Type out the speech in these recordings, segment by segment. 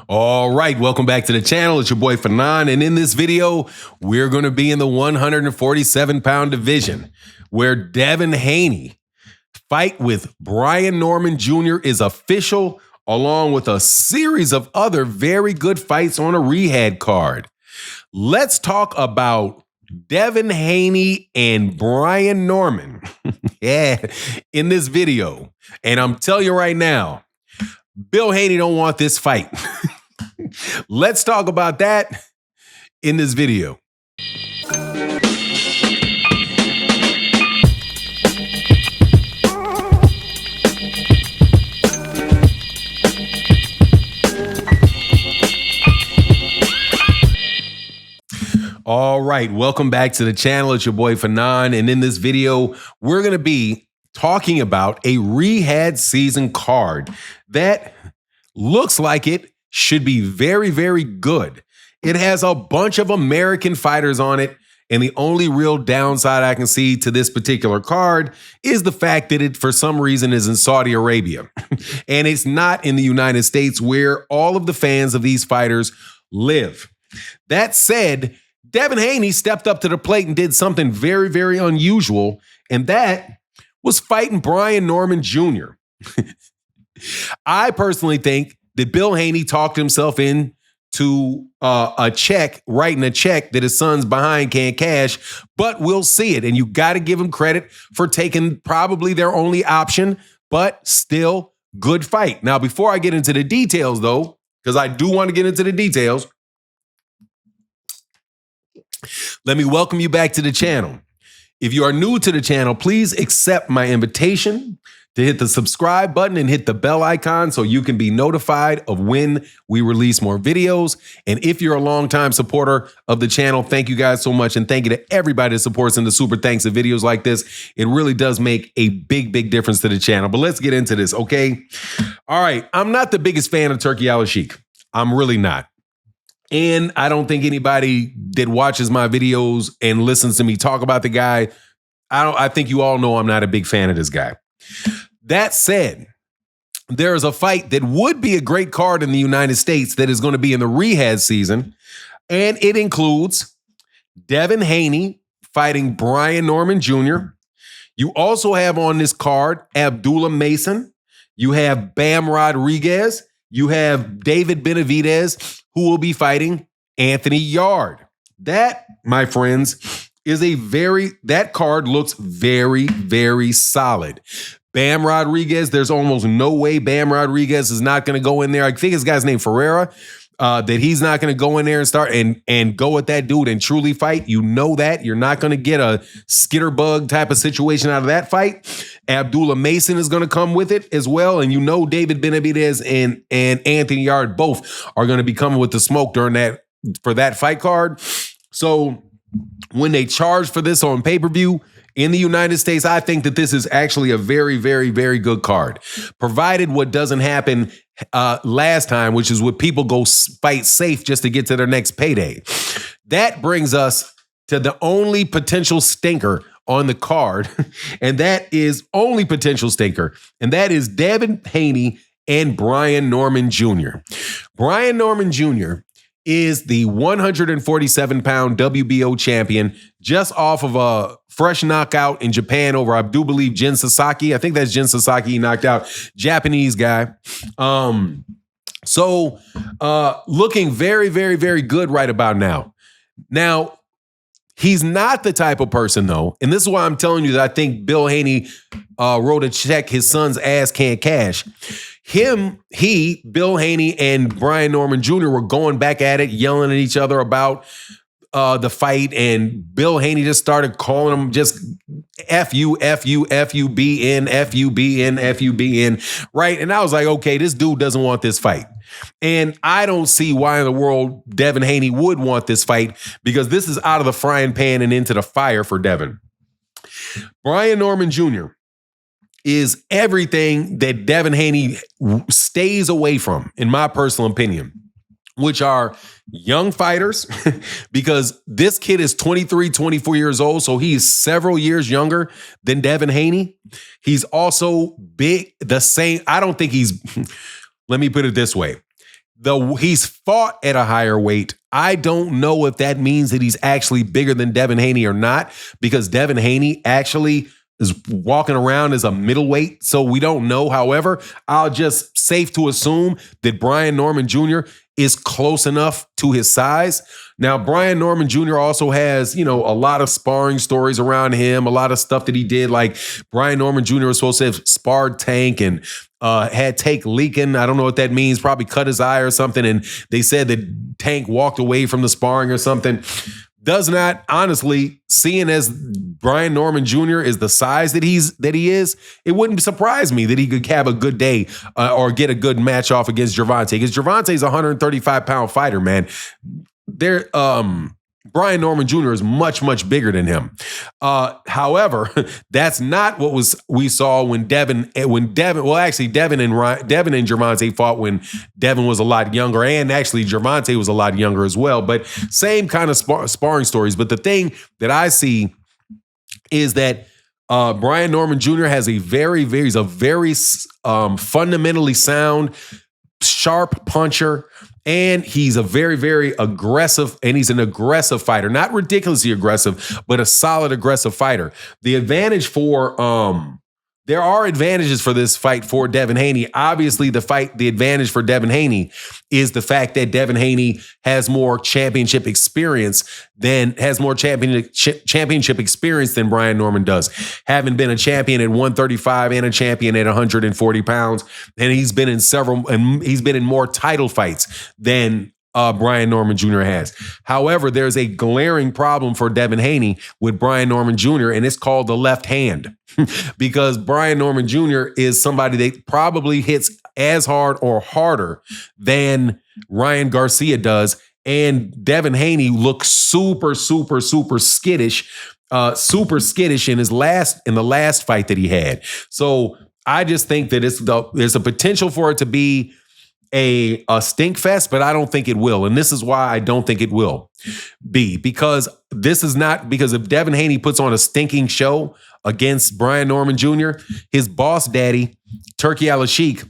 All right, welcome back to the channel. It's your boy Fanon, and in this video, we're going to be in the 147-pound division, where Devin Haney fight with Brian Norman Jr. is official, along with a series of other very good fights on a rehab card. Let's talk about Devin Haney and Brian Norman in this video. And I'm telling you right now, Bill Haney don't want this fight. Let's talk about that in this video. All right, welcome back to the channel. It's your boy Fanon, and in this video, we're going to be talking about a rehab season card that looks like it should be very, very good. It has a bunch of American fighters on it, and the only real downside I can see to this particular card is the fact that it, for some reason, is in Saudi Arabia, and it's not in the United States where all of the fans of these fighters live. That said, Devin Haney stepped up to the plate and did something very, very unusual, and that was fighting Brian Norman Jr. I personally think that Bill Haney talked himself into writing a check that his son's behind can't cash, but we'll see it. And you got to give him credit for taking probably their only option, but still good fight. Now, before I get into the details, though, because I do want to get into the details, let me welcome you back to the channel. If you are new to the channel, please accept my invitation to hit the subscribe button and hit the bell icon so you can be notified of when we release more videos. And if you're a longtime supporter of the channel, thank you guys so much. And thank you to everybody that supports in the super thanks of videos like this. It really does make a big, big difference to the channel. But let's get into this, okay? All right, I'm not the biggest fan of Turki Al-Sheikh. I'm really not. And I don't think anybody that watches my videos and listens to me talk about the guy, I think you all know I'm not a big fan of this guy. That said, there is a fight that would be a great card in the United States that is going to be in the rehab season, and it includes Devin Haney fighting Brian Norman Jr. You also have on this card Abdullah Mason. You have Bam Rodriguez. You have David Benavidez, who will be fighting Anthony Yard. That, my friends, is that card looks very, very solid. Bam Rodriguez, there's almost no way Bam Rodriguez is not going to go in there. I think his guy's named Ferreira, that he's not going to go in there and start and go at that dude and truly fight. You know that. You're not going to get a skitterbug type of situation out of that fight. Abdullah Mason is going to come with it as well. And you know David Benavidez and Anthony Yard both are going to be coming with the smoke for that fight card. So when they charge for this on pay-per-view in the United States, I think that this is actually a very, very, very good card, provided what doesn't happen last time, which is when people go fight safe just to get to their next payday. That brings us to the only potential stinker on the card, and that is only potential stinker, and that is Devin Haney and Brian Norman Jr. Brian Norman Jr. is the 147-pound WBO champion, just off of a fresh knockout in Japan over, I do believe, Jin Sasaki. I think that's Jin Sasaki he knocked out, Japanese guy. Looking very, very, very good right about now. Now, he's not the type of person, though, and this is why I'm telling you that I think Bill Haney wrote a check his son's ass can't cash. Bill Haney and Brian Norman Jr. were going back at it, yelling at each other about the fight, and Bill Haney just started calling him just F you, B-N, F-U-B-N, F-U-B-N, right? And I was like, okay, this dude doesn't want this fight. And I don't see why in the world Devin Haney would want this fight, because this is out of the frying pan and into the fire for Devin. Brian Norman Jr. is everything that Devin Haney stays away from, in my personal opinion, which are young fighters, because this kid is 23, 24 years old, so he's several years younger than Devin Haney. He's also big, I don't think he's, let me put it this way. Though he's fought at a higher weight, I don't know if that means that he's actually bigger than Devin Haney or not, because Devin Haney actually is walking around as a middleweight, so we don't know. However, I'll just safe to assume that Brian Norman Jr. is close enough to his size. Now, Brian Norman Jr. also has, a lot of sparring stories around him, a lot of stuff that he did. Like Brian Norman Jr. was supposed to have sparred Tank and had Tank leaking. I don't know what that means. Probably cut his eye or something. And they said that Tank walked away from the sparring or something. Does not, honestly, seeing as Brian Norman Jr. is the size that he is, it wouldn't surprise me that he could have a good day or get a good match off against Gervonta. Because Gervonta's a 135-pound fighter, man. Brian Norman Jr. is much, much bigger than him. However, that's not what we saw when Devin and Gervonta fought when Devin was a lot younger, and actually Gervonta was a lot younger as well. But same kind of sparring stories. But the thing that I see is that Brian Norman Jr. has he's a very fundamentally sound, sharp puncher. And he's a very, very aggressive, and he's an aggressive fighter. Not ridiculously aggressive, but a solid aggressive fighter. The advantage there are advantages for this fight for Devin Haney. Obviously, the advantage for Devin Haney is the fact that Devin Haney has more championship experience than Brian Norman does. Having been a champion at 135 and a champion at 140 pounds, and he's been in more title fights than Brian Norman Jr. has. However, there's a glaring problem for Devin Haney with Brian Norman Jr., and it's called the left hand. Because Brian Norman Jr. is somebody that probably hits as hard or harder than Ryan Garcia does. And Devin Haney looks super, super, super skittish in the last fight that he had. So I just think that there's a potential for it to be a stink fest, but I don't think it will. And this is why I don't think it will be, because if Devin Haney puts on a stinking show against Brian Norman Jr., his boss daddy, Turki Al-Sheikh,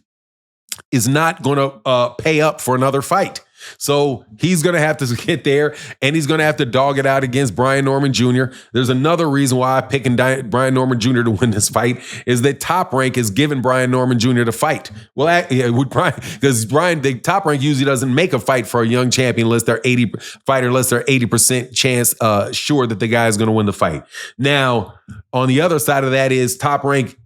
is not going to pay up for another fight. So he's going to have to get there, and he's going to have to dog it out against Brian Norman Jr. There's another reason why I'm picking Brian Norman Jr. to win this fight is that Top Rank is giving Brian Norman Jr. the fight. Well, because the Top Rank usually doesn't make a fight for a young champion unless they're 80% chance sure that the guy is going to win the fight. Now, on the other side of that is Top Rank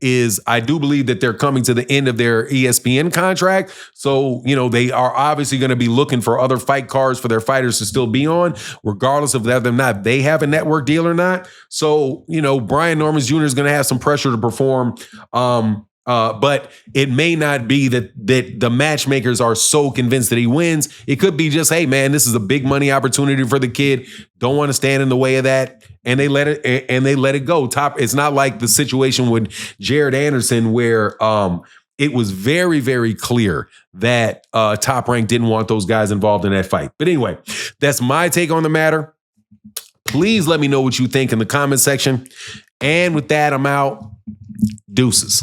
I do believe that they're coming to the end of their ESPN contract. So, they are obviously going to be looking for other fight cards for their fighters to still be on, regardless of whether or not they have a network deal or not. So, Brian Norman Jr. is going to have some pressure to perform. But it may not be that the matchmakers are so convinced that he wins. It could be just, hey, man, this is a big money opportunity for the kid. Don't want to stand in the way of that. And they let it go. It's not like the situation with Jared Anderson where it was very, very clear that Top Rank didn't want those guys involved in that fight. But anyway, that's my take on the matter. Please let me know what you think in the comment section. And with that, I'm out. Deuces.